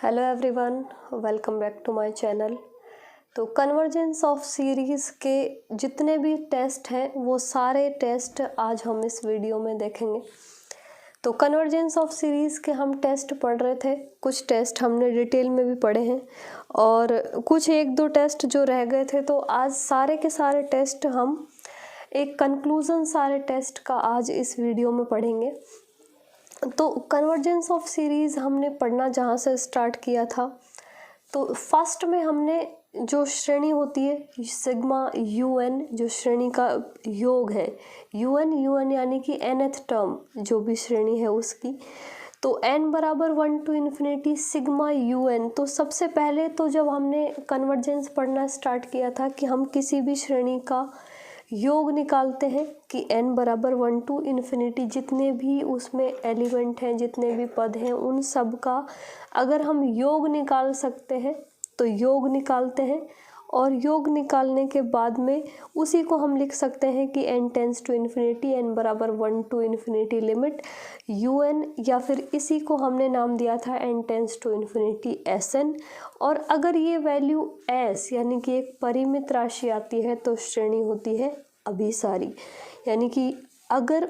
Hello everyone, welcome back to my channel. तो convergence of series के जितने भी टेस्ट हैं वो सारे टेस्ट आज हम इस वीडियो में देखेंगे। तो कन्वर्जेंस ऑफ सीरीज़ के हम टेस्ट पढ़ रहे थे, कुछ टेस्ट हमने डिटेल में भी पढ़े हैं और कुछ एक दो टेस्ट जो रह गए थे। तो आज सारे के सारे टेस्ट हम एक कंक्लूज़न सारे टेस्ट का आज इस वीडियो में पढ़ेंगे। तो कन्वर्जेंस ऑफ सीरीज़ हमने पढ़ना जहाँ से स्टार्ट किया था, तो फर्स्ट में हमने जो श्रेणी होती है सिग्मा UN, जो श्रेणी का योग है UN यानी कि nth टर्म जो भी श्रेणी है उसकी, तो n बराबर 1 to इन्फिनिटी सिग्मा UN। तो सबसे पहले तो जब हमने कन्वर्जेंस पढ़ना स्टार्ट किया था कि हम किसी भी श्रेणी का योग निकालते हैं कि n बराबर 1 to इन्फिनिटी, जितने भी उसमें एलिमेंट हैं, जितने भी पद हैं, उन सब का अगर हम योग निकाल सकते हैं तो योग निकालते हैं। और योग निकालने के बाद में उसी को हम लिख सकते हैं कि n tends to infinity, n बराबर 1 to इन्फिनिटी लिमिट UN, या फिर इसी को हमने नाम दिया था n tends to infinity SN। और अगर ये वैल्यू S यानी कि एक परिमित राशि आती है तो श्रेणी होती है अभिसारी। यानी कि अगर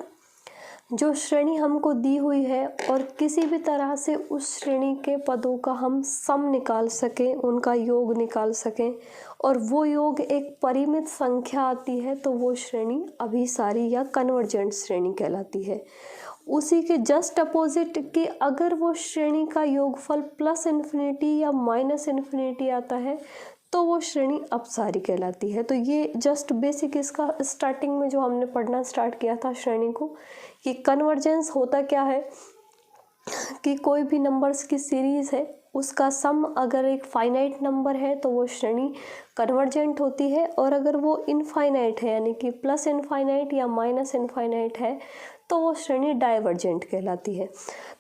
जो श्रेणी हमको दी हुई है और किसी भी तरह से उस श्रेणी के पदों का हम सम निकाल सकें, उनका योग निकाल सकें और वो योग एक परिमित संख्या आती है, तो वो श्रेणी अभिसारी या कन्वर्जेंट श्रेणी कहलाती है। उसी के जस्ट अपोजिट कि अगर वो श्रेणी का योगफल प्लस इन्फिनिटी या माइनस इन्फिनिटी आता है तो वो श्रेणी अपसारी कहलाती है। तो ये जस्ट बेसिक इसका स्टार्टिंग में जो हमने पढ़ना स्टार्ट किया था श्रेणी को, कि कन्वर्जेंस होता क्या है कि कोई भी नंबर्स की सीरीज़ है, उसका सम अगर एक फाइनाइट नंबर है तो वो श्रेणी कन्वर्जेंट होती है, और अगर वो इनफाइनाइट है यानी कि प्लस इनफाइनाइट या माइनस इनफाइनाइट है तो वो श्रेणी डाइवर्जेंट कहलाती है।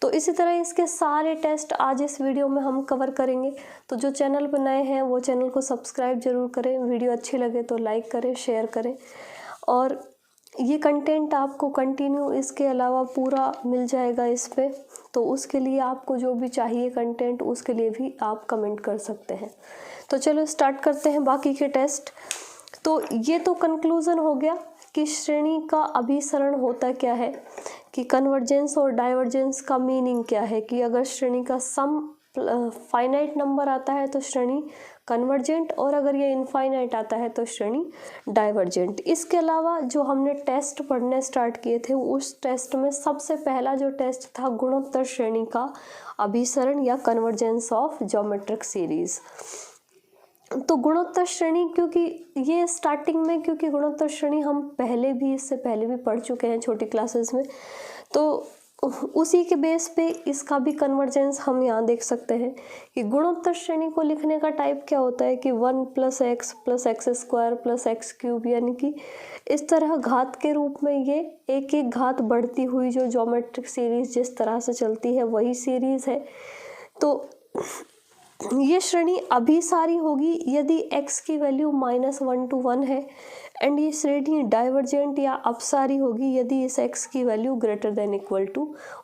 तो इसी तरह इसके सारे टेस्ट आज इस वीडियो में हम कवर करेंगे। तो जो चैनल पर नए हैं वो चैनल को सब्सक्राइब जरूर करें, वीडियो अच्छी लगे तो लाइक करें, शेयर करें, और ये कंटेंट आपको कंटिन्यू इसके अलावा पूरा मिल जाएगा इस पे। तो उसके लिए आपको जो भी चाहिए कंटेंट, उसके लिए भी आप कमेंट कर सकते हैं। तो चलो स्टार्ट करते हैं बाकी के टेस्ट। तो ये तो कंक्लूज़न हो गया कि श्रेणी का अभिसरण होता क्या है, कि कन्वर्जेंस और डाइवर्जेंस का मीनिंग क्या है, कि अगर श्रेणी का सम फाइनाइट नंबर आता है तो श्रेणी कन्वर्जेंट, और अगर ये इनफाइनाइट आता है तो श्रेणी डाइवर्जेंट। इसके अलावा जो हमने टेस्ट पढ़ने स्टार्ट किए थे, उस टेस्ट में सबसे पहला जो टेस्ट था गुणोत्तर श्रेणी का अभिसरण या कन्वर्जेंस ऑफ ज्योमेट्रिक सीरीज। तो गुणोत्तर श्रेणी, क्योंकि ये स्टार्टिंग में, क्योंकि गुणोत्तर श्रेणी हम इससे पहले भी पढ़ चुके हैं छोटी क्लासेस में, तो उसी के बेस पे इसका भी कन्वर्जेंस हम यहाँ देख सकते हैं कि गुणोत्तर श्रेणी को लिखने का टाइप क्या होता है कि 1 + x + x² + x³ यानी कि इस तरह घात के रूप में ये एक एक घात बढ़ती हुई जो ज्योमेट्रिक सीरीज जिस तरह से चलती है वही सीरीज है। तो ये श्रेणी अभिसारी होगी यदि x की वैल्यू -1 to 1 है, एंड ये श्रेणी डाइवर्जेंट या अपसारी होगी यदि इस x की वैल्यू >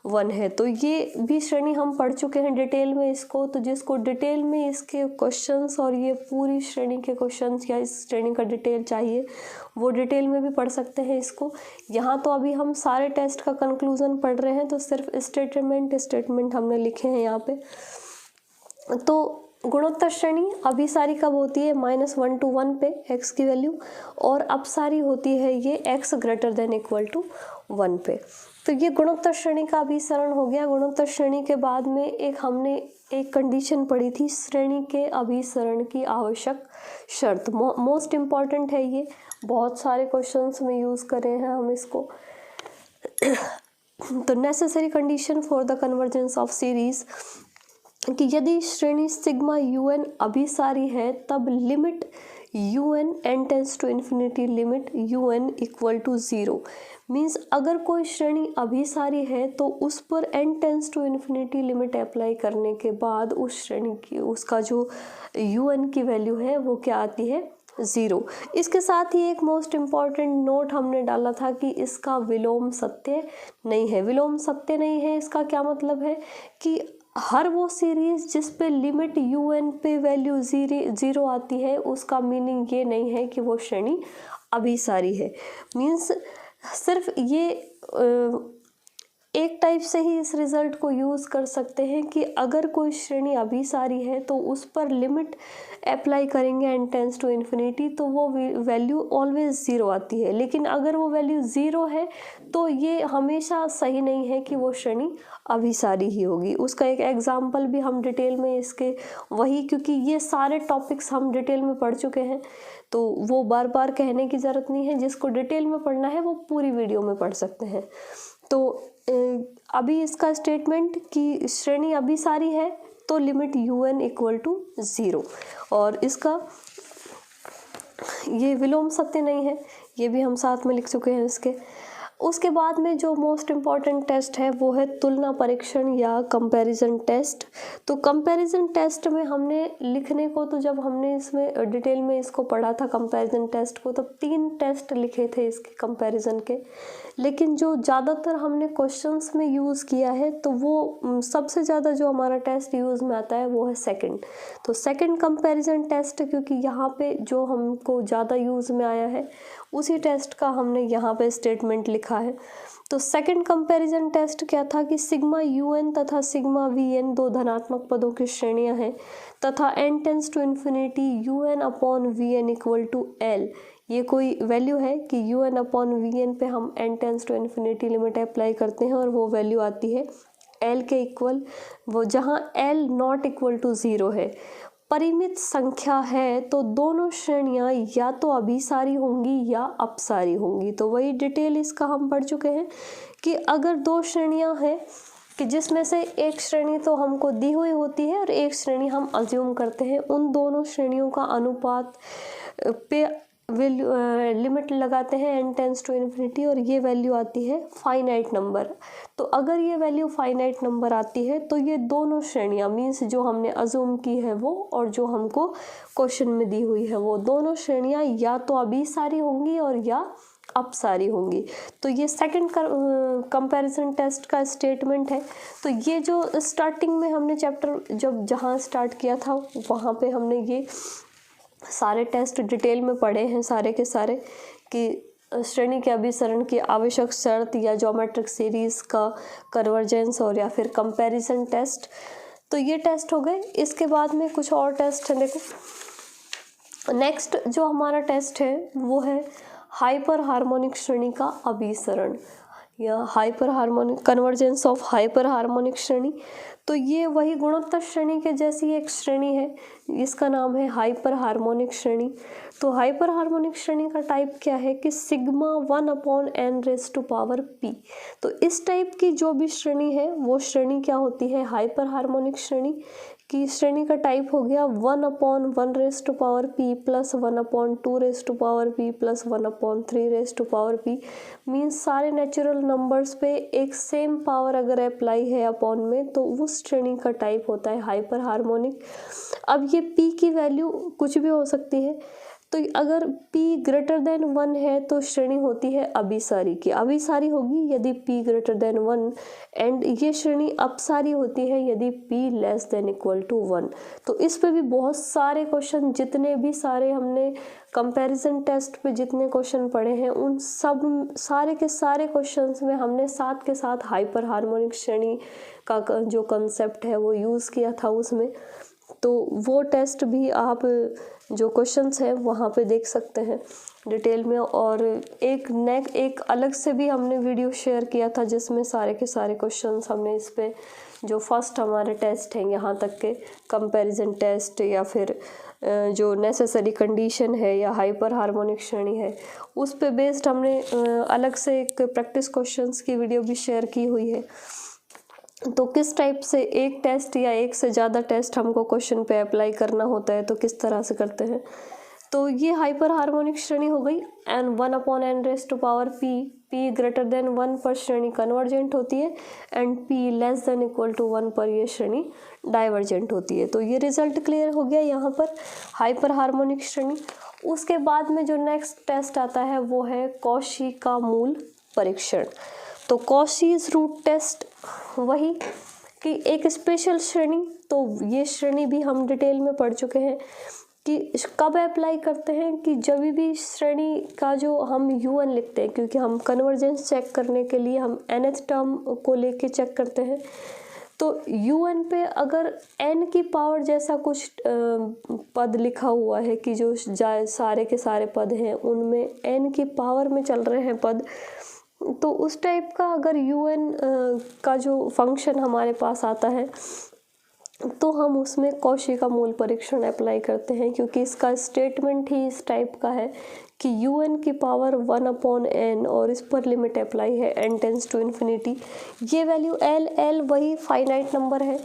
1 है। तो ये भी श्रेणी हम पढ़ चुके हैं डिटेल में इसको। तो जिसको डिटेल में इसके क्वेश्चंस और ये पूरी श्रेणी के क्वेश्चंस या इस श्रेणी का डिटेल चाहिए, वो डिटेल में भी पढ़ सकते हैं इसको। यहाँ तो अभी हम सारे टेस्ट का कंक्लूजन पढ़ रहे हैं, तो सिर्फ स्टेटमेंट हमने लिखे हैं यहाँ पे। तो गुणोत्तर श्रेणी अभिसारी कब होती है? -1 to 1 पे x की वैल्यू, और अपसारी होती है ये x > 1 पे। तो ये गुणोत्तर श्रेणी का अभिसरण हो गया। गुणोत्तर श्रेणी के बाद में हमने एक कंडीशन पढ़ी थी, श्रेणी के अभिसरण की आवश्यक शर्त। मोस्ट इम्पॉर्टेंट है ये, बहुत सारे क्वेश्चंस में यूज़ करे हैं हम इसको। तो necessary condition for the convergence of series, कि यदि श्रेणी सिग्मा UN अभिसारी है तब limit UN n tends to infinity limit UN = 0। Means अगर कोई श्रेणी अभिसारी है तो उस पर n tends to infinity limit apply करने के बाद उस श्रेणी की उसका जो UN की वैल्यू है वो क्या आती है? 0। इसके साथ ही एक मोस्ट इम्पॉर्टेंट नोट हमने डाला था कि इसका विलोम सत्य नहीं है। विलोम सत्य नहीं है इसका क्या मतलब है कि हर वो सीरीज जिस पे लिमिट UN पे वैल्यू 0 आती है उसका मीनिंग ये नहीं है कि वो श्रेणी अभिसारी है। मीन्स सिर्फ ये एक टाइप से ही इस रिजल्ट को यूज़ कर सकते हैं कि अगर कोई श्रेणी अभिसारी है तो उस पर लिमिट अप्लाई करेंगे n टेंड्स टू इन्फिनिटी तो वो वैल्यू ऑलवेज 0 आती है। लेकिन अगर वो वैल्यू 0 है तो ये हमेशा सही नहीं है कि वो श्रेणी अभिसारी ही होगी। उसका एक एग्जाम्पल भी हम डिटेल में इसके वही, क्योंकि ये सारे टॉपिक्स हम डिटेल में पढ़ चुके हैं तो वो बार बार कहने की ज़रूरत नहीं है। जिसको डिटेल में पढ़ना है वो पूरी वीडियो में पढ़ सकते हैं। तो अभी इसका स्टेटमेंट कि श्रेणी अभिसारी है तो लिमिट UN इक्वल टू 0, और इसका ये विलोम सत्य नहीं है, ये भी हम साथ में लिख चुके हैं इसके। उसके बाद में जो मोस्ट इम्पॉर्टेंट टेस्ट है वो है तुलना परीक्षण या कंपैरिजन टेस्ट। तो कंपैरिजन टेस्ट में हमने लिखने को, तो जब हमने इसमें डिटेल में इसको पढ़ा था कंपैरिजन टेस्ट को, तब 3 टेस्ट लिखे थे इसके कंपैरिजन के। लेकिन जो ज़्यादातर हमने क्वेश्चंस में यूज़ किया है तो वो सबसे ज़्यादा जो हमारा टेस्ट यूज़ में आता है वो है सेकंड। तो सेकंड कंपैरिजन टेस्ट, क्योंकि यहाँ पे जो हमको ज़्यादा यूज़ में आया है उसी टेस्ट का हमने यहाँ पे स्टेटमेंट लिखा है। तो सेकंड कंपैरिजन टेस्ट क्या था कि सिग्मा UN तथा सिग्मा VN दो धनात्मक पदों की श्रेणियां हैं तथा n tends to infinity UN upon VN equal to L। ये कोई वैल्यू है कि UN अपॉन VN पे हम n tends to infinity limit apply करते हैं और वो वैल्यू आती है L के इक्वल, वो जहाँ L नॉट इक्वल टू 0 है। परिमित संख्या है तो दोनों श्रेणियां या तो अभिसारी होंगी या अपसारी होंगी। तो वही डिटेल इसका हम पढ़ चुके हैं कि अगर 2 श्रेणियां हैं कि जिसमें से एक श्रेणी तो हमको दी हुई होती है और एक श्रेणी हम अज्यूम करते हैं, उन दोनों श्रेणियों का अनुपात पे वैल्यू लिमिट लगाते हैं n टेंड्स टू इन्फिनिटी और ये वैल्यू आती है फाइनाइट नंबर। तो अगर ये वैल्यू फाइनाइट नंबर आती है तो ये दोनों श्रेणियां, मीन्स जो हमने अज्यूम की है वो और जो हमको क्वेश्चन में दी हुई है वो दोनों श्रेणियां या तो अभिसारी होंगी और या अपसारी होंगी। तो ये सेकंड कंपैरिजन टेस्ट का स्टेटमेंट है। तो ये जो स्टार्टिंग में हमने चैप्टर जहाँ स्टार्ट किया था वहाँ पे हमने ये सारे टेस्ट डिटेल में पढ़े हैं सारे के सारे, कि श्रेणी के अभिसरण की आवश्यक शर्त या ज्योमेट्रिक सीरीज का कन्वर्जेंस और या फिर कंपैरिजन टेस्ट। तो ये टेस्ट हो गए। इसके बाद में कुछ और टेस्ट हैं। देखो नेक्स्ट जो हमारा टेस्ट है वो है हाइपर हार्मोनिक श्रेणी का अभिसरण या hyper harmonic convergence of hyper harmonic श्रेणी। तो ये वही गुणोत्तर श्रेणी के जैसी एक श्रेणी है, इसका नाम है हाइपर हार्मोनिक श्रेणी। तो हाइपर हार्मोनिक श्रेणी का टाइप क्या है कि sigma 1 upon n raise to power p। तो इस टाइप की जो भी श्रेणी है वो श्रेणी क्या होती है, हाइपर हार्मोनिक श्रेणी की श्रेणी का टाइप हो गया 1 upon 1 raise to power p plus 1 upon 2 raise to power p plus 1 upon 3 raise to power p। Means सारे नेचुरल नंबर्स पे एक सेम पावर अगर अप्लाई है अपॉन में तो उस श्रेणी का टाइप होता है हाइपर हार्मोनिक। अब ये p की वैल्यू कुछ भी हो सकती है। तो अगर p ग्रेटर देन 1 है तो श्रेणी होती है अभिसारी की, अभिसारी होगी यदि p ग्रेटर देन 1, एंड ये श्रेणी अपसारी होती है यदि p less than equal to 1। तो इस पे भी बहुत सारे क्वेश्चन, जितने भी सारे हमने कंपैरिजन टेस्ट पे जितने क्वेश्चन पढ़े हैं उन सब सारे के सारे क्वेश्चंस में हमने साथ के साथ हाइपर हार्मोनिक श्रेणी का जो कंसेप्ट है वो यूज़ किया था उसमें। तो वो टेस्ट भी आप जो क्वेश्चंस हैं वहाँ पे देख सकते हैं डिटेल में। और एक अलग से भी हमने वीडियो शेयर किया था जिसमें सारे के सारे क्वेश्चंस हमने इस पे जो फर्स्ट हमारे टेस्ट हैं यहाँ तक के कंपैरिजन टेस्ट या फिर जो नेसेसरी कंडीशन है या हाइपर हार्मोनिक श्रेणी है उस पे बेस्ड हमने अलग से एक प्रैक्टिस क्वेश्चंस की वीडियो भी शेयर की हुई है। तो किस टाइप से एक टेस्ट या एक से ज़्यादा टेस्ट हमको क्वेश्चन पे अप्लाई करना होता है तो किस तरह से करते हैं। तो ये हाइपर हार्मोनिक श्रेणी हो गई। And 1 upon n raise to power p greater than 1 पर श्रेणी कन्वर्जेंट होती है and p less than equal to 1 पर ये श्रेणी डाइवर्जेंट होती है। तो ये रिजल्ट क्लियर हो गया यहाँ पर हाइपर हार्मोनिक श्रेणी। उसके बाद में जो नेक्स्ट टेस्ट आता है वो है कॉशी का मूल परीक्षण। तो कॉशीज रूट टेस्ट वही कि एक स्पेशल श्रेणी, तो ये श्रेणी भी हम डिटेल में पढ़ चुके हैं कि कब अप्लाई करते हैं, कि जब भी श्रेणी का जो हम UN लिखते हैं, क्योंकि हम कन्वर्जेंस चेक करने के लिए हम nth टर्म को लेके चेक करते हैं, तो UN पे अगर n की पावर जैसा कुछ पद लिखा हुआ है कि जो सारे के सारे पद हैं उनमें n की पावर में चल रहे हैं पद, तो उस टाइप का अगर UN का जो फंक्शन हमारे पास आता है तो हम उसमें कॉशी का मूल परीक्षण अप्लाई करते हैं, क्योंकि इसका स्टेटमेंट ही इस टाइप का है कि UN की पावर 1/n और इस पर लिमिट अप्लाई है n टेंस टू इन्फिनिटी। ये वैल्यू L वही फाइनाइट नंबर है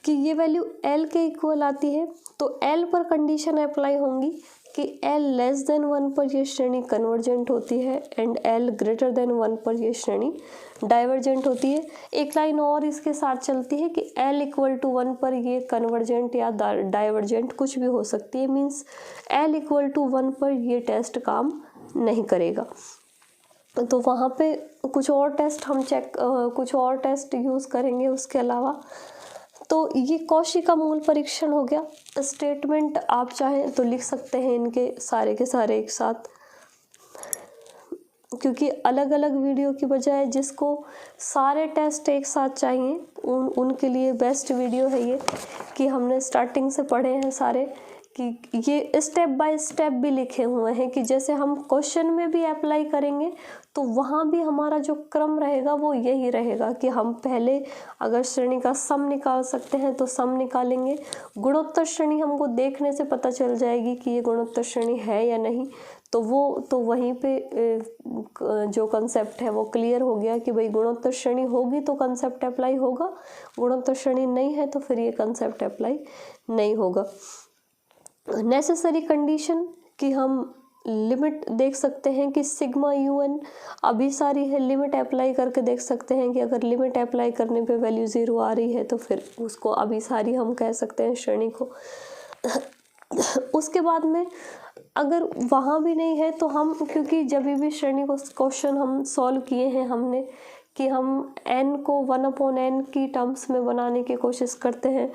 कि ये वैल्यू L के इक्वल आती है, तो L पर कंडीशन अप्लाई होंगी कि L लेस देन 1 पर ये श्रेणी कन्वर्जेंट होती है एंड L ग्रेटर देन 1 पर ये श्रेणी डाइवर्जेंट होती है। एक लाइन और इसके साथ चलती है कि L इक्वल टू 1 पर ये कन्वर्जेंट या डाइवर्जेंट कुछ भी हो सकती है, मीन्स L इक्वल टू 1 पर ये टेस्ट काम नहीं करेगा। तो वहाँ पे कुछ और टेस्ट यूज़ करेंगे उसके अलावा। तो ये कॉशी का मूल परीक्षण हो गया। स्टेटमेंट आप चाहें तो लिख सकते हैं इनके सारे के सारे एक साथ, क्योंकि अलग अलग वीडियो की बजाय जिसको सारे टेस्ट एक साथ चाहिए उनके लिए बेस्ट वीडियो है ये, कि हमने स्टार्टिंग से पढ़े हैं सारे, कि ये स्टेप बाय स्टेप भी लिखे हुए हैं कि जैसे हम क्वेश्चन में भी अप्लाई करेंगे तो वहाँ भी हमारा जो क्रम रहेगा वो यही रहेगा कि हम पहले अगर श्रेणी का सम निकाल सकते हैं तो सम निकालेंगे। गुणोत्तर श्रेणी हमको देखने से पता चल जाएगी कि ये गुणोत्तर श्रेणी है या नहीं, तो वहीं पे जो कंसेप्ट है वो क्लियर हो गया कि भाई गुणोत्तर श्रेणी होगी तो कंसेप्ट अप्लाई होगा, गुणोत्तर श्रेणी नहीं है तो फिर ये कंसेप्ट अप्लाई नहीं होगा। नेसेसरी कंडीशन कि हम लिमिट देख सकते हैं कि सिग्मा UN अभी सारी है, लिमिट अप्लाई करके देख सकते हैं कि अगर लिमिट अप्लाई करने पे वैल्यू 0 आ रही है तो फिर उसको अभी सारी हम कह सकते हैं श्रेणी को। उसके बाद में अगर वहाँ भी नहीं है तो हम, क्योंकि जब भी श्रेणी को क्वेश्चन हम सॉल्व किए हैं हमने कि हम n को 1/n की टर्म्स में बनाने की कोशिश करते हैं,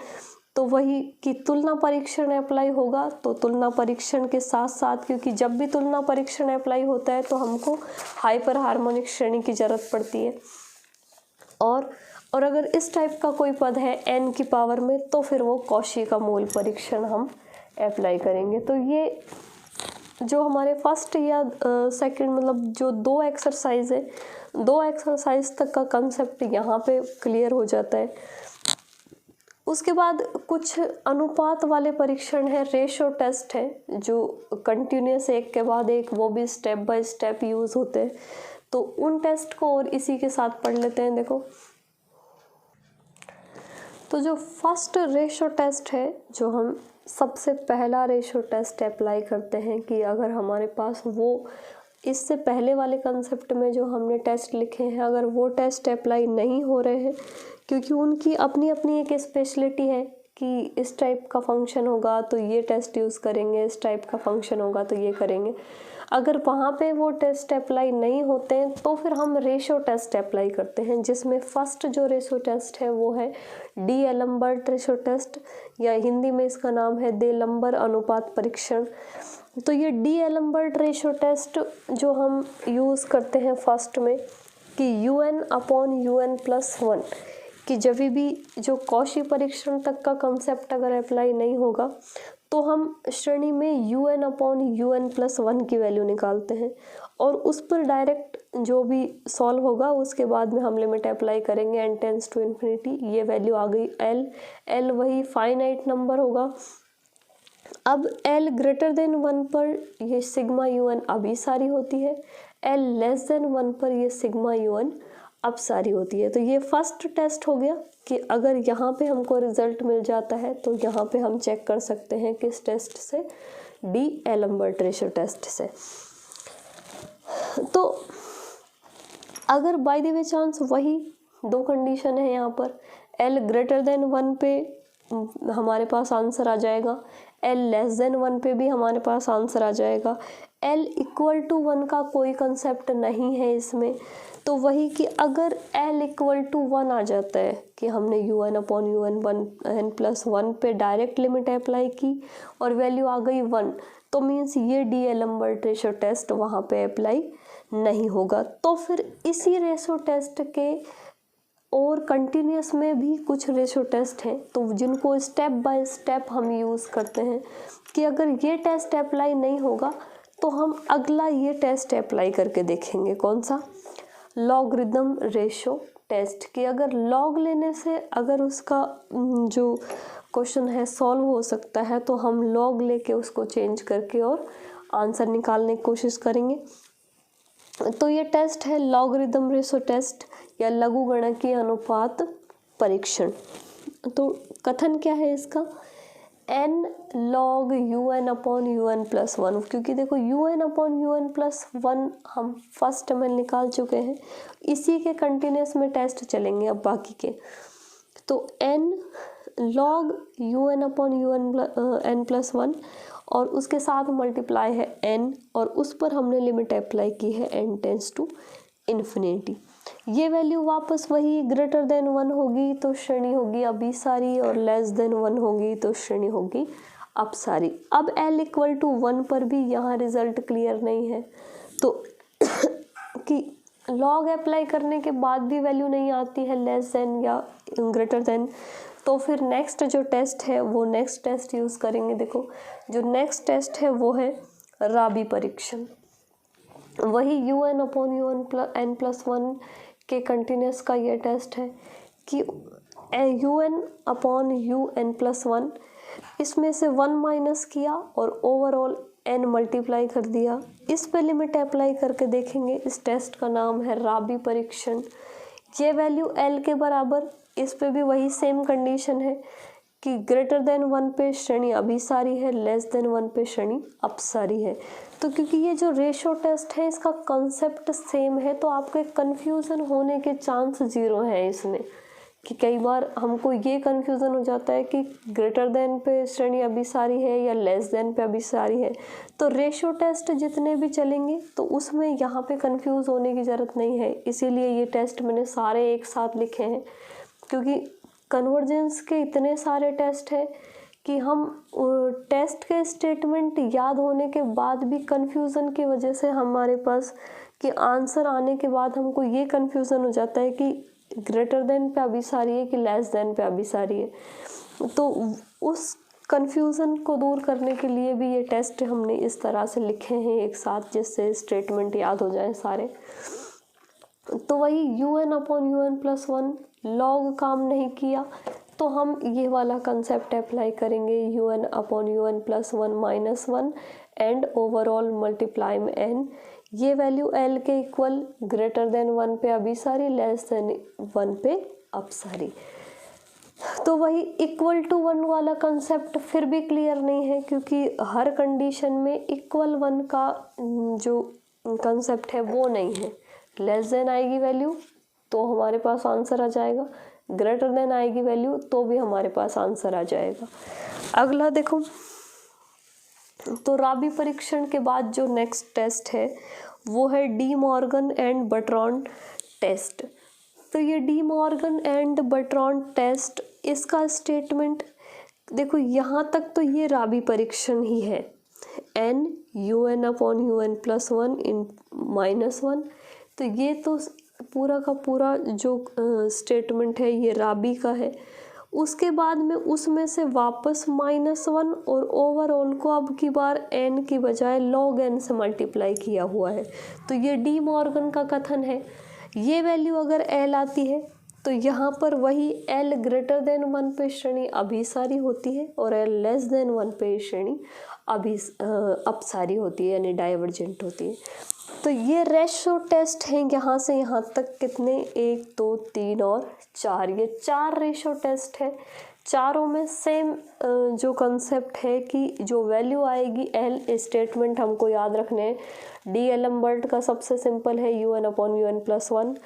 तो वही कि तुलना परीक्षण अप्लाई होगा। तो तुलना परीक्षण के साथ साथ, क्योंकि जब भी तुलना परीक्षण अप्लाई होता है तो हमको हाइपर हार्मोनिक श्रेणी की ज़रूरत पड़ती है, और अगर इस टाइप का कोई पद है n की पावर में तो फिर वो कॉशी का मूल परीक्षण हम अप्लाई करेंगे। तो ये जो हमारे फर्स्ट या सेकंड मतलब जो 2 एक्सरसाइज है, 2 एक्सरसाइज तक का कंसेप्ट यहाँ पे क्लियर हो जाता है। उसके बाद कुछ अनुपात वाले परीक्षण है, रेशो टेस्ट है, जो कंटिन्यूस एक के बाद एक, वो भी स्टेप बाय स्टेप यूज़ होते हैं। तो उन टेस्ट को और इसी के साथ पढ़ लेते हैं। देखो, तो जो फर्स्ट रेशो टेस्ट है, जो हम सबसे पहला रेशो टेस्ट अप्लाई करते हैं कि अगर हमारे पास वो इससे पहले वाले कंसेप्ट में जो हमने टेस्ट लिखे हैं अगर वो टेस्ट अप्लाई नहीं हो रहे हैं, क्योंकि उनकी अपनी अपनी एक स्पेशलिटी है कि इस टाइप का फंक्शन होगा तो ये टेस्ट यूज़ करेंगे, इस टाइप का फंक्शन होगा तो ये करेंगे। अगर वहाँ पे वो टेस्ट अप्लाई नहीं होते हैं तो फिर हम रेशो टेस्ट अप्लाई करते हैं, जिसमें फर्स्ट जो रेशो टेस्ट है वो है डी एलम्बर्ट रेशो टेस्ट, या हिंदी में इसका नाम है दे लंबर अनुपात परीक्षण। तो ये डी एलम्बर्ट रेशो टेस्ट जो हम यूज़ करते हैं फर्स्ट में कि UN/UN+1, कि जब भी जो कॉशी परीक्षण तक का कंसेप्ट अगर अप्लाई नहीं होगा तो हम श्रेणी में UN/UN+1 की वैल्यू निकालते हैं और उस पर डायरेक्ट जो भी सॉल्व होगा उसके बाद में हम लिमिट अप्लाई करेंगे n टेंस टू इन्फिनिटी। ये वैल्यू आ गई L वही फाइनाइट नंबर होगा। अब L ग्रेटर देन 1 पर ये सिग्मा UN अभी सारी होती है, L लेस देन 1 पर ये सिग्मा UN अब सारी होती है। तो ये फर्स्ट टेस्ट हो गया कि अगर यहाँ पे हमको रिजल्ट मिल जाता है तो यहाँ पे हम चेक कर सकते हैं किस टेस्ट से, डी एलम्बर्ट रेशो टेस्ट से। तो अगर बाय द वे चांस वही 2 कंडीशन है यहाँ पर, L ग्रेटर देन 1 पे हमारे पास आंसर आ जाएगा, L लेस देन 1 पे भी हमारे पास आंसर आ जाएगा, L इक्वल टू 1 का कोई कंसेप्ट नहीं है इसमें, तो वही कि अगर L इक्वल टू 1 आ जाता है कि हमने UN/UN1n+1 पे डायरेक्ट लिमिट अप्लाई की और वैल्यू आ गई 1, तो मीन्स ये डी-एलम्बर्ट रेशो टेस्ट वहाँ पे अप्लाई नहीं होगा। तो फिर इसी रेशो टेस्ट के और कंटिन्यूस में भी कुछ रेशो टेस्ट हैं तो जिनको स्टेप बाय स्टेप हम यूज़ करते हैं कि अगर ये टेस्ट अप्लाई नहीं होगा तो हम अगला ये टेस्ट अप्लाई करके देखेंगे। कौन सा? Logarithm ratio test. कि अगर लॉग लेने से अगर उसका जो क्वेश्चन है सॉल्व हो सकता है तो हम लॉग लेके उसको चेंज करके और आंसर निकालने की कोशिश करेंगे। तो ये टेस्ट है लॉगरिदम रेशो टेस्ट या लघुगणकीय अनुपात परीक्षण। तो कथन क्या है इसका? n log UN/UN+1, क्योंकि देखो UN/UN+1 हम फर्स्ट में निकाल चुके हैं, इसी के कंटिन्यूस में टेस्ट चलेंगे अब बाकी के। तो n log UN/UN+1 और उसके साथ मल्टीप्लाई है n और उस पर हमने लिमिट अप्लाई की है n टेंस टू इन्फिनिटी। ये वैल्यू वापस वही ग्रेटर देन 1 होगी तो श्रेणी होगी अभिसारी और लेस देन 1 होगी तो श्रेणी होगी अपसारी। अब L इक्वल टू 1 पर भी यहाँ रिजल्ट क्लियर नहीं है तो कि लॉग अप्लाई करने के बाद भी वैल्यू नहीं आती है लेस देन या ग्रेटर देन, तो फिर नेक्स्ट जो टेस्ट है वो नेक्स्ट टेस्ट यूज़ करेंगे। देखो जो नेक्स्ट टेस्ट है वो है राबी परीक्षण। वही UN/UN+1 के कंटिन्यूस का ये टेस्ट है कि UN/UN+1 इसमें से 1 माइनस किया और ओवरऑल n मल्टीप्लाई कर दिया। इस पे लिमिट अप्लाई करके देखेंगे। इस टेस्ट का नाम है राबी परीक्षण। ये वैल्यू L के बराबर, इस पे भी वही सेम कंडीशन है कि ग्रेटर देन 1 पे श्रेणी अभिसारी है, लेस देन 1 पे श्रेणी अपसारी है। तो क्योंकि ये जो रेशो टेस्ट है इसका कंसेप्ट सेम है तो आपके कंफ्यूजन होने के चांस 0 है इसमें। कि कई बार हमको ये कंफ्यूजन हो जाता है कि ग्रेटर देन पे श्रेणी अभिसारी है या लेस देन पे अभिसारी है। तो रेशो टेस्ट जितने भी चलेंगे तो उसमें यहाँ पे कंफ्यूज होने की ज़रूरत नहीं है, इसीलिए ये टेस्ट मैंने सारे एक साथ लिखे हैं। क्योंकि कन्वर्जेंस के इतने सारे टेस्ट हैं कि हम टेस्ट के स्टेटमेंट याद होने के बाद भी कंफ्यूजन की वजह से हमारे पास कि आंसर आने के बाद हमको ये कंफ्यूजन हो जाता है कि ग्रेटर देन पे अभिसारी है कि लेस देन पे अभिसारी है। तो उस कंफ्यूजन को दूर करने के लिए भी ये टेस्ट हमने इस तरह से लिखे हैं एक साथ, जिससे स्टेटमेंट याद हो जाए सारे। तो वही UN/UN+1 लॉग काम नहीं किया तो हम ये वाला कंसेप्ट अप्लाई करेंगे UN/UN+1 -1 एंड ओवरऑल मल्टीप्लाई में n। ये वैल्यू L के इक्वल ग्रेटर देन 1 पे अभिसारी, लेस देन 1 पे अपसारी। तो वही इक्वल टू 1 वाला कंसेप्ट फिर भी क्लियर नहीं है क्योंकि हर कंडीशन में इक्वल 1 का जो कंसेप्ट है वो नहीं है। लेस देन आएगी वैल्यू तो हमारे पास आंसर आ जाएगा, ग्रेटर देन आएगी वैल्यू तो भी हमारे पास आंसर आ जाएगा। अगला देखो, तो राबी परीक्षण के बाद जो नेक्स्ट टेस्ट है वो है De Morgan and Bertrand test. तो ये De Morgan and Bertrand test, इसका स्टेटमेंट देखो यहाँ तक तो ये राबी परीक्षण ही है, n UN/UN+1 -1। तो ये तो पूरा का पूरा जो स्टेटमेंट है ये राबी का है। उसके बाद में उसमें से वापस -1 और ओवरऑल को अब की बार n की बजाय log n से मल्टीप्लाई किया हुआ है। तो ये डी मॉर्गन का कथन है। ये वैल्यू अगर L आती है तो यहाँ पर वही L ग्रेटर देन 1 पे श्रेणी अभिसारी होती है और L लेस देन 1 पे श्रेणी अपसारी होती है यानी डाइवर्जेंट होती है। तो ये रेशो टेस्ट हैं यहाँ से यहाँ तक कितने, 1 2 3 और 4, ये 4 रेशो टेस्ट है। चारों में सेम जो कंसेप्ट है कि जो वैल्यू आएगी L स्टेटमेंट हमको याद रखने हैं। डी-एलम्बर्ट का सबसे सिंपल है UN/UN+1।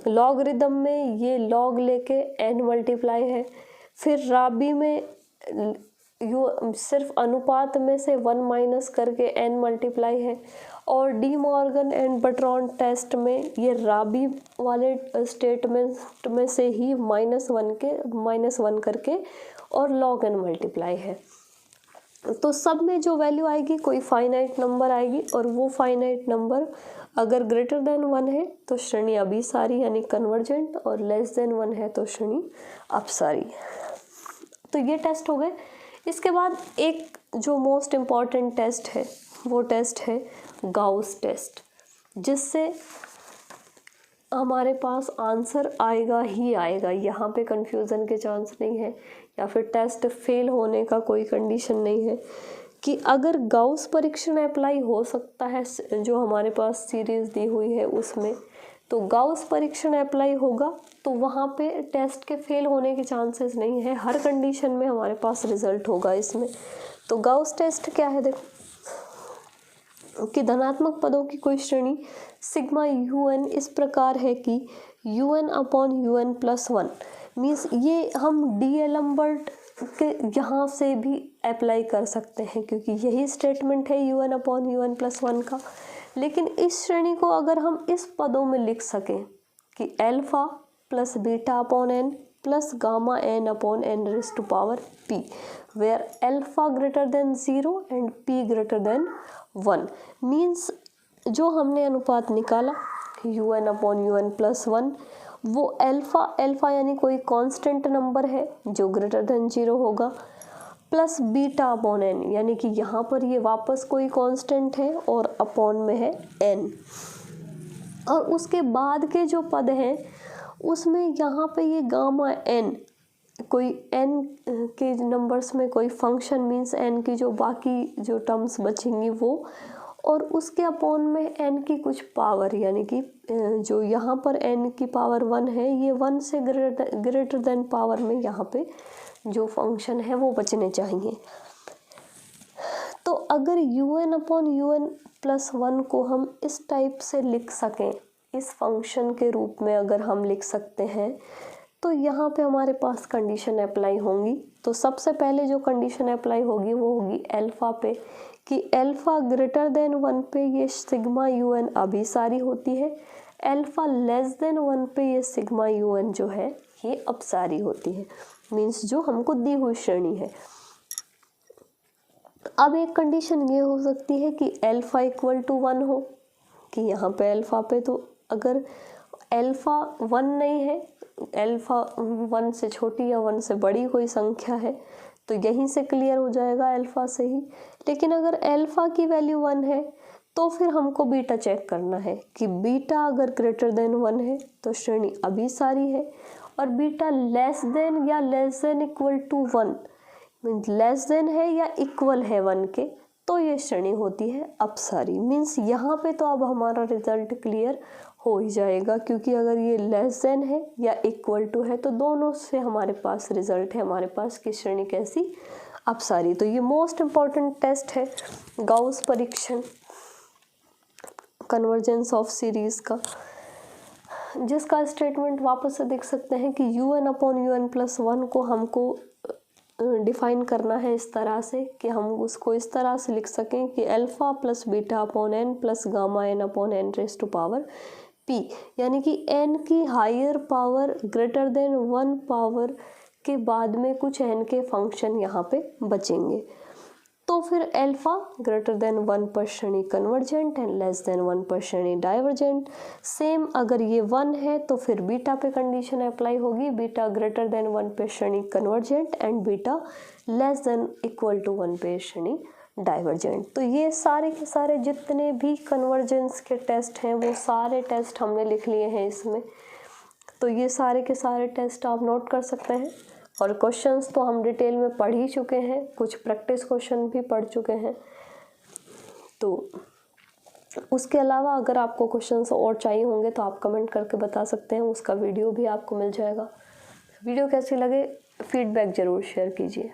लॉगरिदम में ये लॉग लेके n मल्टीप्लाई है। फिर राबी में सिर्फ अनुपात में से 1 माइनस करके n मल्टीप्लाई है। और डी मॉर्गन एंड बर्ट्रॉन टेस्ट में ये राबी वाले स्टेटमेंट में से ही -1 करके और लॉग एन मल्टीप्लाई है। तो सब में जो वैल्यू आएगी कोई फाइनाइट नंबर आएगी, और वो फाइनाइट नंबर अगर ग्रेटर देन 1 है तो श्रेणी अभिसारी यानी कन्वर्जेंट, और लेस देन 1 है तो श्रेणी अपसारी। तो ये टेस्ट हो गए। इसके बाद एक जो मोस्ट इम्पॉर्टेंट टेस्ट है वो टेस्ट है गाउस टेस्ट, जिससे हमारे पास आंसर आएगा ही आएगा, यहाँ पे कंफ्यूजन के चांस नहीं है या फिर टेस्ट फेल होने का कोई कंडीशन नहीं है कि अगर गाउस परीक्षण अप्लाई हो सकता है जो हमारे पास सीरीज दी हुई है उसमें, तो गाउस परीक्षण अप्लाई होगा तो वहाँ पे टेस्ट के फेल होने के चांसेस नहीं है, हर कंडीशन में हमारे पास रिजल्ट होगा इसमें। तो गाउस टेस्ट क्या है, देखो कि धनात्मक पदों की कोई श्रेणी सिग्मा UN इस प्रकार है कि UN upon UN plus 1, means ये हम डीएलम्बर्ट के यहाँ से भी अप्लाई कर सकते हैं क्योंकि यही स्टेटमेंट है UN अपॉन UN प्लस 1 का। लेकिन इस श्रेणी को अगर हम इस पदों में लिख सकें कि alpha plus beta upon n plus gamma n upon n raise to power p, where alpha greater than 0 and p greater than 1, means जो हमने अनुपात निकाला UN अपॉन UN प्लस 1, वो अल्फा यानी कोई कांस्टेंट नंबर है जो ग्रेटर देन 0 होगा, प्लस बीटा अपॉन n यानी कि यहाँ पर ये वापस कोई कांस्टेंट है और अपॉन में है n, और उसके बाद के जो पद हैं उसमें यहाँ पे ये गामा n कोई n के नंबर्स में कोई फंक्शन, मीन्स n की जो बाकी जो टर्म्स बचेंगी वो, और उसके अपॉन में n की कुछ पावर, यानी कि जो यहाँ पर n की पावर 1 है ये 1 से ग्रेटर देन पावर में यहाँ पे जो फंक्शन है वो बचने चाहिए। तो अगर UN अपॉन UN प्लस 1 को हम इस टाइप से लिख सकें, इस फंक्शन के रूप में अगर हम लिख सकते हैं, तो यहाँ पे हमारे पास कंडीशन अप्लाई होंगी। तो सबसे पहले जो कंडीशन अप्लाई होगी वो होगी अल्फा पे, कि अल्फा ग्रेटर देन 1 पे ये सिग्मा UN अभिसारी होती है, अल्फा लेस देन 1 पे ये सिग्मा UN जो है ये अपसारी होती है, मीन्स जो हमको दी हुई श्रेणी है। अब एक कंडीशन ये हो सकती है कि अल्फा इक्वल टू 1 हो, कि यहाँ पे अल्फा पे, तो अगर अल्फा 1 नहीं है, अल्फा 1 से छोटी या 1 से बड़ी कोई संख्या है, तो यहीं से क्लियर हो जाएगा अल्फा से ही। लेकिन अगर अल्फा की वैल्यू 1 है तो फिर हमको बीटा चेक करना है कि बीटा अगर ग्रेटर देन 1 है तो श्रेणी अभिसारी है, और बीटा लेस देन या less than equal to 1, means less than है या इक्वल है 1 के, तो ये श्रेणी होती है अपसारी। मीन्स यहाँ पे तो अब हमारा रिजल्ट क्लियर हो ही जाएगा, क्योंकि अगर ये लेस देन है या इक्वल टू है तो दोनों से हमारे पास रिजल्ट है, हमारे पास की श्रेणी कैसी, अपसारी। तो ये मोस्ट इम्पॉर्टेंट टेस्ट है गाउस परीक्षण कन्वर्जेंस ऑफ सीरीज का, जिसका स्टेटमेंट वापस से देख सकते हैं कि UN अपॉन UN प्लस 1 को हमको डिफाइन करना है इस तरह से कि हम उसको इस तरह से लिख सकें कि alpha plus beta upon n plus gamma n upon n raise to power p, यानी कि n की higher power greater than 1 power के बाद में कुछ n के फंक्शन यहाँ पे बचेंगे। तो फिर अल्फा ग्रेटर देन 1 पर श्रेणी कन्वर्जेंट एंड लेस देन 1 पर श्रेणी डाइवर्जेंट। सेम अगर ये 1 है तो फिर बीटा पे कंडीशन अप्लाई होगी, बीटा ग्रेटर देन 1 पे श्रेणी convergent and beta less than equal to 1 पे श्रेणी डाइवर्जेंट। तो ये सारे के सारे जितने भी कन्वर्जेंस के टेस्ट हैं वो सारे टेस्ट हमने लिख लिए हैं इसमें। तो ये सारे के सारे टेस्ट आप नोट कर सकते हैं, और क्वेश्चंस तो हम डिटेल में पढ़ ही चुके हैं, कुछ प्रैक्टिस क्वेश्चन भी पढ़ चुके हैं। तो उसके अलावा अगर आपको क्वेश्चंस और चाहिए होंगे तो आप कमेंट करके बता सकते हैं, उसका वीडियो भी आपको मिल जाएगा। वीडियो कैसी लगे फीडबैक ज़रूर शेयर कीजिए।